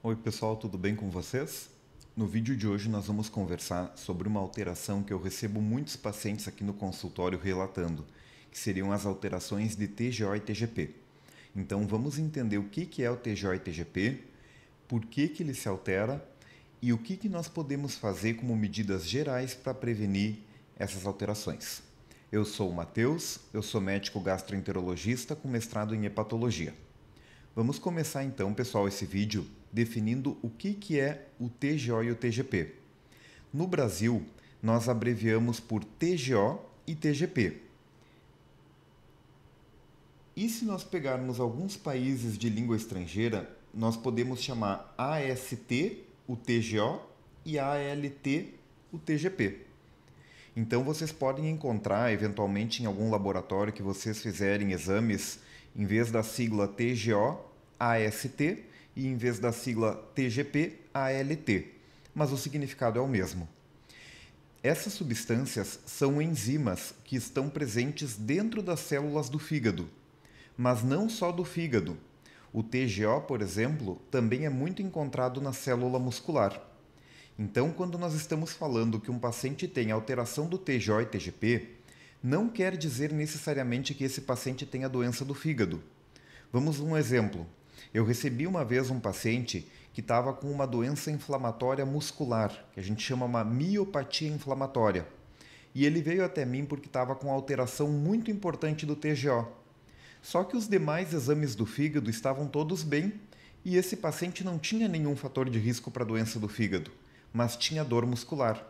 Oi pessoal, tudo bem com vocês? No vídeo de hoje nós vamos conversar sobre uma alteração que eu recebo muitos pacientes aqui no consultório relatando, que seriam as alterações de TGO e TGP. Então vamos entender o que é o TGO e TGP, por que ele se altera e o que nós podemos fazer como medidas gerais para prevenir essas alterações. Eu sou o Matheus, eu sou médico gastroenterologista com mestrado em hepatologia. Vamos começar então, pessoal, esse vídeo definindo o que é o TGO e o TGP. No Brasil, nós abreviamos por TGO e TGP. E se nós pegarmos alguns países de língua estrangeira, nós podemos chamar AST, o TGO, e ALT, o TGP. Então vocês podem encontrar, eventualmente, em algum laboratório que vocês fizerem exames, em vez da sigla TGO, AST, e em vez da sigla TGP, ALT. Mas o significado é o mesmo. Essas substâncias são enzimas que estão presentes dentro das células do fígado, mas não só do fígado. O TGO, por exemplo, também é muito encontrado na célula muscular. Então, quando nós estamos falando que um paciente tem alteração do TGO e TGP, não quer dizer necessariamente que esse paciente tenha doença do fígado. Vamos a um exemplo. Eu recebi uma vez um paciente que estava com uma doença inflamatória muscular, que a gente chama uma miopatia inflamatória. E ele veio até mim porque estava com uma alteração muito importante do TGO. Só que os demais exames do fígado estavam todos bem e esse paciente não tinha nenhum fator de risco para a doença do fígado, mas tinha dor muscular.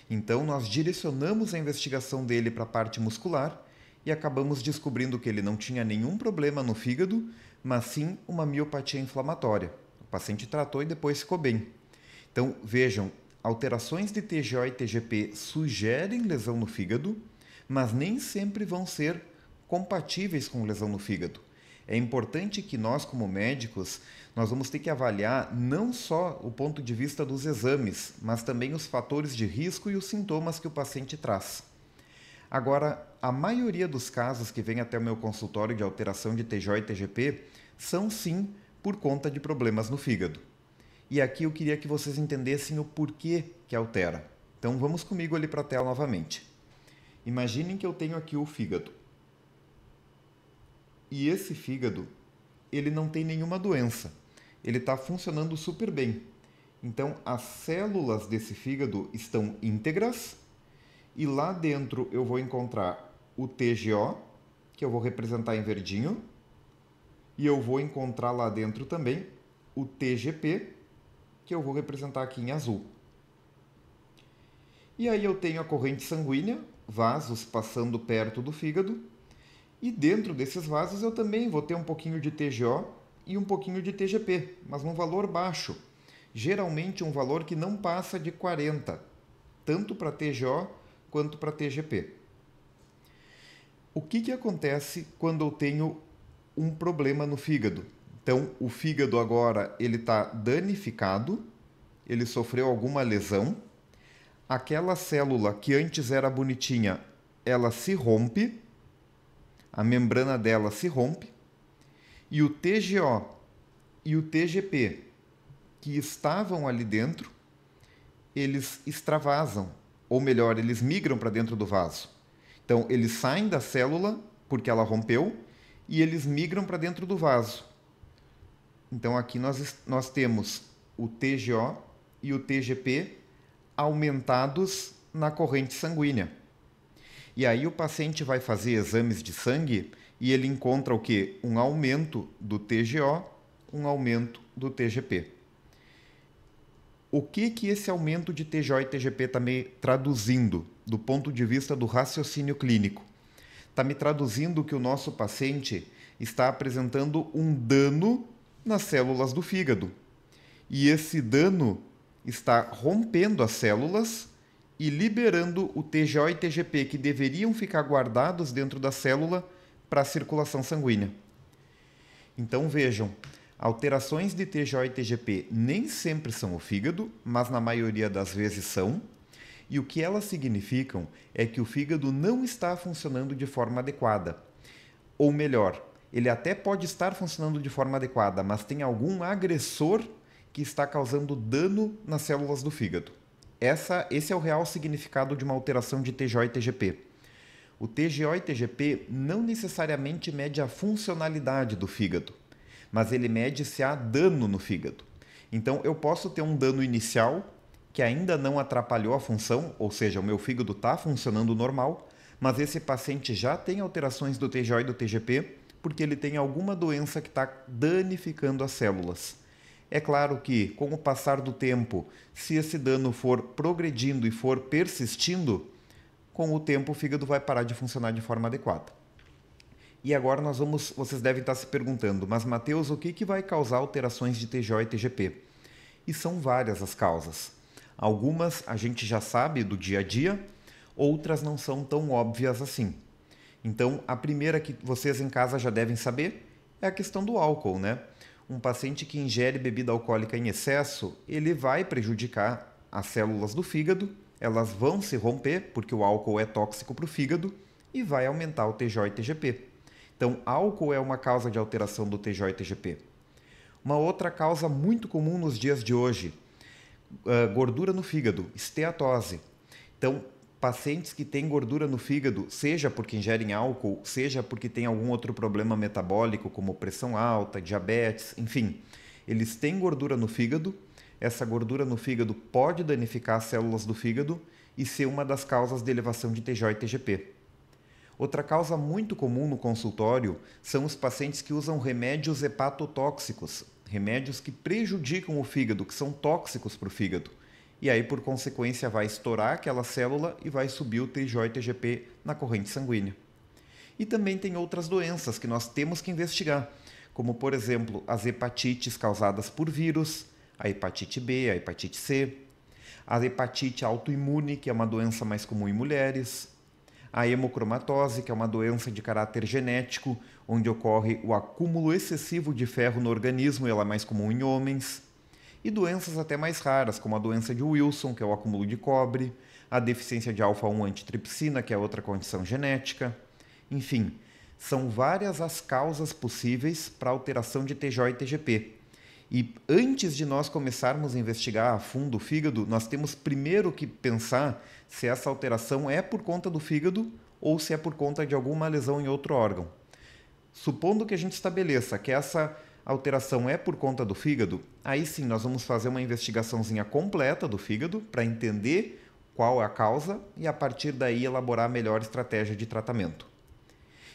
Então nós direcionamos a investigação dele para a parte muscular e acabamos descobrindo que ele não tinha nenhum problema no fígado, mas sim uma miopatia inflamatória. O paciente tratou e depois ficou bem. Então, vejam, alterações de TGO e TGP sugerem lesão no fígado, mas nem sempre vão ser compatíveis com lesão no fígado. É importante que nós, como médicos, nós vamos ter que avaliar não só o ponto de vista dos exames, mas também os fatores de risco e os sintomas que o paciente traz. Agora, a maioria dos casos que vem até o meu consultório de alteração de TGO e TGP são sim por conta de problemas no fígado. E aqui eu queria que vocês entendessem o porquê que altera. Então vamos comigo ali para a tela novamente. Imaginem que eu tenho aqui o fígado. E esse fígado, ele não tem nenhuma doença. Ele está funcionando super bem. Então as células desse fígado estão íntegras. E lá dentro eu vou encontrar o TGO, que eu vou representar em verdinho. E eu vou encontrar lá dentro também o TGP, que eu vou representar aqui em azul. E aí eu tenho a corrente sanguínea, vasos passando perto do fígado. E dentro desses vasos eu também vou ter um pouquinho de TGO e um pouquinho de TGP, mas num valor baixo. Geralmente um valor que não passa de 40, tanto para TGO quanto para TGP. O que acontece quando eu tenho um problema no fígado? Então, o fígado agora ele está danificado, ele sofreu alguma lesão, aquela célula que antes era bonitinha, ela se rompe, a membrana dela se rompe, e o TGO e o TGP que estavam ali dentro, eles extravasam, ou melhor, eles migram para dentro do vaso. Então, eles saem da célula, porque ela rompeu, e eles migram para dentro do vaso. Então, aqui nós temos o TGO e o TGP aumentados na corrente sanguínea. E aí o paciente vai fazer exames de sangue e ele encontra o quê? Um aumento do TGO, um aumento do TGP. O que esse aumento de TGO e TGP está me traduzindo do ponto de vista do raciocínio clínico? Está me traduzindo que o nosso paciente está apresentando um dano nas células do fígado. E esse dano está rompendo as células e liberando o TGO e TGP que deveriam ficar guardados dentro da célula para a circulação sanguínea. Então vejam, alterações de TGO e TGP nem sempre são o fígado, mas na maioria das vezes são. E o que elas significam é que o fígado não está funcionando de forma adequada. Ou melhor, ele até pode estar funcionando de forma adequada, mas tem algum agressor que está causando dano nas células do fígado. Esse é o real significado de uma alteração de TGO e TGP. O TGO e TGP não necessariamente mede a funcionalidade do fígado, mas ele mede se há dano no fígado. Então, eu posso ter um dano inicial que ainda não atrapalhou a função, ou seja, o meu fígado está funcionando normal, mas esse paciente já tem alterações do TGO e do TGP porque ele tem alguma doença que está danificando as células. É claro que, com o passar do tempo, se esse dano for progredindo e for persistindo, com o tempo o fígado vai parar de funcionar de forma adequada. E agora vocês devem estar se perguntando, mas Matheus, o que vai causar alterações de TGO e TGP? E são várias as causas. Algumas a gente já sabe do dia a dia, outras não são tão óbvias assim. Então, a primeira que vocês em casa já devem saber é a questão do álcool, né? Um paciente que ingere bebida alcoólica em excesso, ele vai prejudicar as células do fígado, elas vão se romper, porque o álcool é tóxico para o fígado, e vai aumentar o TGO e TGP. Então, álcool é uma causa de alteração do TGO e TGP. Uma outra causa muito comum nos dias de hoje, gordura no fígado, esteatose. Então, pacientes que têm gordura no fígado, seja porque ingerem álcool, seja porque têm algum outro problema metabólico, como pressão alta, diabetes, enfim, eles têm gordura no fígado. Essa gordura no fígado pode danificar as células do fígado e ser uma das causas de elevação de TGO e TGP. Outra causa muito comum no consultório são os pacientes que usam remédios hepatotóxicos, remédios que prejudicam o fígado, que são tóxicos para o fígado. E aí, por consequência, vai estourar aquela célula e vai subir o TGO e TGP na corrente sanguínea. E também tem outras doenças que nós temos que investigar, como, por exemplo, as hepatites causadas por vírus, a hepatite B, a hepatite C, a hepatite autoimune, que é uma doença mais comum em mulheres, a hemocromatose, que é uma doença de caráter genético, onde ocorre o acúmulo excessivo de ferro no organismo, e ela é mais comum em homens, e doenças até mais raras, como a doença de Wilson, que é o acúmulo de cobre, a deficiência de alfa-1 antitripsina, que é outra condição genética. Enfim, são várias as causas possíveis para alteração de TGO e TGP. E antes de nós começarmos a investigar a fundo o fígado, nós temos primeiro que pensar se essa alteração é por conta do fígado ou se é por conta de alguma lesão em outro órgão. Supondo que a gente estabeleça que essa alteração é por conta do fígado, aí sim nós vamos fazer uma investigaçãozinha completa do fígado para entender qual é a causa e a partir daí elaborar a melhor estratégia de tratamento.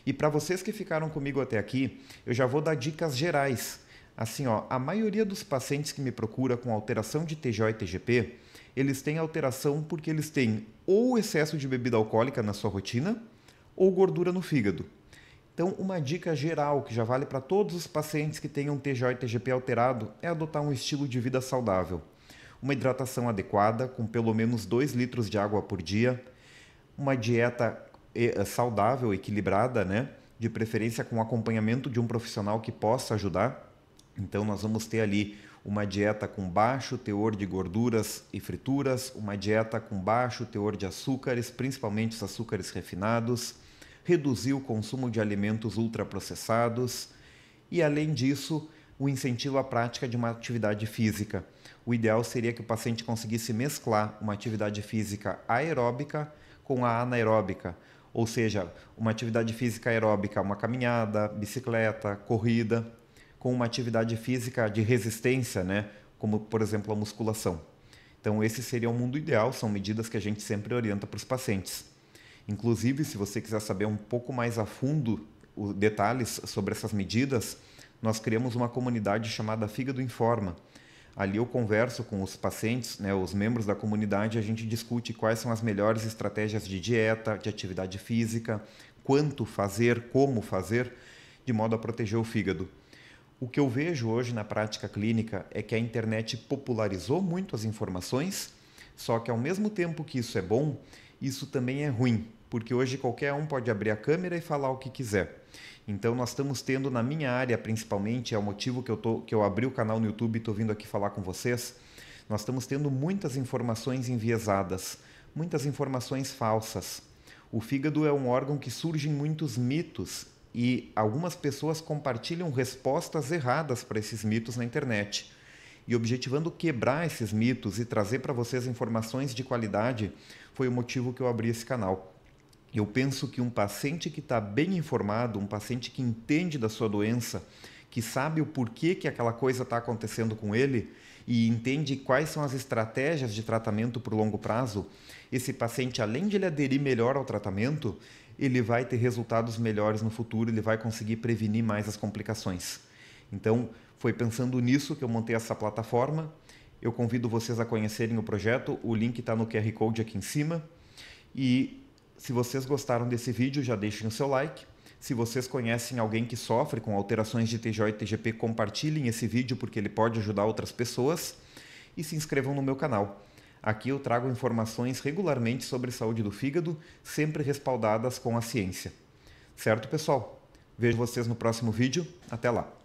E para vocês que ficaram comigo até aqui, eu já vou dar dicas gerais. Assim, a maioria dos pacientes que me procura com alteração de TGO e TGP, eles têm alteração porque eles têm ou excesso de bebida alcoólica na sua rotina ou gordura no fígado. Então, uma dica geral que já vale para todos os pacientes que tenham TGO e TGP alterado é adotar um estilo de vida saudável. Uma hidratação adequada, com pelo menos 2 litros de água por dia, uma dieta saudável, equilibrada, né? De preferência com acompanhamento de um profissional que possa ajudar. Então, nós vamos ter ali uma dieta com baixo teor de gorduras e frituras, uma dieta com baixo teor de açúcares, principalmente os açúcares refinados, reduzir o consumo de alimentos ultraprocessados e, além disso, o incentivo à prática de uma atividade física. O ideal seria que o paciente conseguisse mesclar uma atividade física aeróbica com a anaeróbica, ou seja, uma atividade física aeróbica, uma caminhada, bicicleta, corrida, com uma atividade física de resistência, né? Como, por exemplo, a musculação. Então, esse seria o mundo ideal, são medidas que a gente sempre orienta para os pacientes. Inclusive, se você quiser saber um pouco mais a fundo os detalhes sobre essas medidas, nós criamos uma comunidade chamada Fígado Informa. Ali eu converso com os pacientes, né, os membros da comunidade, a gente discute quais são as melhores estratégias de dieta, de atividade física, quanto fazer, como fazer, de modo a proteger o fígado. O que eu vejo hoje na prática clínica é que a internet popularizou muito as informações, só que ao mesmo tempo que isso é bom, isso também é ruim, porque hoje qualquer um pode abrir a câmera e falar o que quiser. Então nós estamos tendo, na minha área principalmente, é o motivo que eu abri o canal no YouTube e estou vindo aqui falar com vocês, nós estamos tendo muitas informações enviesadas, muitas informações falsas. O fígado é um órgão que surgem muitos mitos e algumas pessoas compartilham respostas erradas para esses mitos na internet. e objetivando quebrar esses mitos e trazer para vocês informações de qualidade, foi o motivo que eu abri esse canal. Eu penso que um paciente que está bem informado, um paciente que entende da sua doença, que sabe o porquê que aquela coisa está acontecendo com ele e entende quais são as estratégias de tratamento para o longo prazo, esse paciente, além de ele aderir melhor ao tratamento, ele vai ter resultados melhores no futuro, ele vai conseguir prevenir mais as complicações. Então, foi pensando nisso que eu montei essa plataforma. Eu convido vocês a conhecerem o projeto, o link está no QR Code aqui em cima. E se vocês gostaram desse vídeo, já deixem o seu like. Se vocês conhecem alguém que sofre com alterações de TJ e TGP, compartilhem esse vídeo porque ele pode ajudar outras pessoas. E se inscrevam no meu canal. Aqui eu trago informações regularmente sobre saúde do fígado, sempre respaldadas com a ciência. Certo, pessoal? Vejo vocês no próximo vídeo. Até lá!